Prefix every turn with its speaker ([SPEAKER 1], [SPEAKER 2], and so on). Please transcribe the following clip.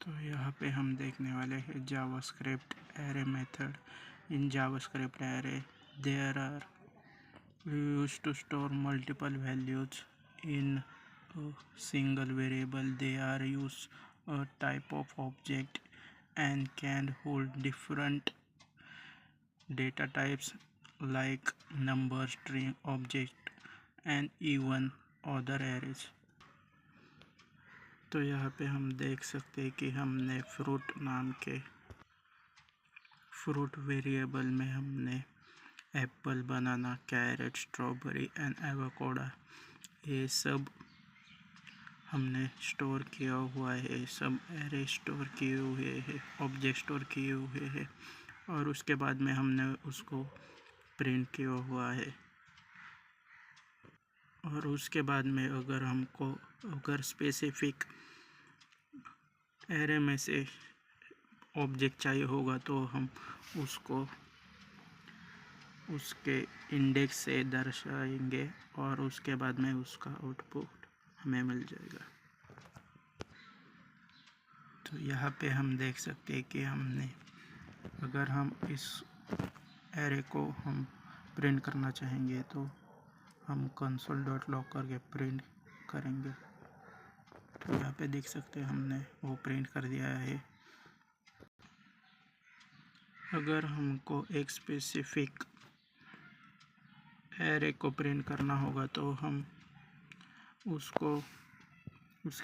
[SPEAKER 1] तो यहाँ पे हम देखने वाले हैं JavaScript array method. In JavaScript array, there are used to store multiple values in a single variable. They are used a type of object and can hold different data types like number, string, object and even other arrays. तो यहाँ पे हम देख सकते हैं कि हमने fruit नाम के फ्रूट वेरिएबल में हमने apple, banana, carrot, strawberry and avocado ये सब हमने स्टोर किया हुआ है। सब एरे स्टोर किए हुए हैं, ऑब्जेक्ट स्टोर किए हुए हैं और उसके बाद में हमने उसको प्रिंट किया हुआ है। और उसके बाद में अगर स्पेसिफिक एरे में से ऑब्जेक्ट चाहिए होगा तो हम उसको उसके इंडेक्स से दर्शाएंगे और उसके बाद में उसका आउटपुट हमें मिल जाएगा। तो यहाँ पे हम देख सकते हैं कि अगर हम इस एरे को हम प्रिंट करना चाहेंगे तो हम console.log करके प्रिंट करेंगे। तो यहाँ पे देख सकते हैं हमने वो प्रिंट कर दिया है। अगर हमको एक स्पेसिफिक एरे को प्रिंट करना होगा तो हम उसको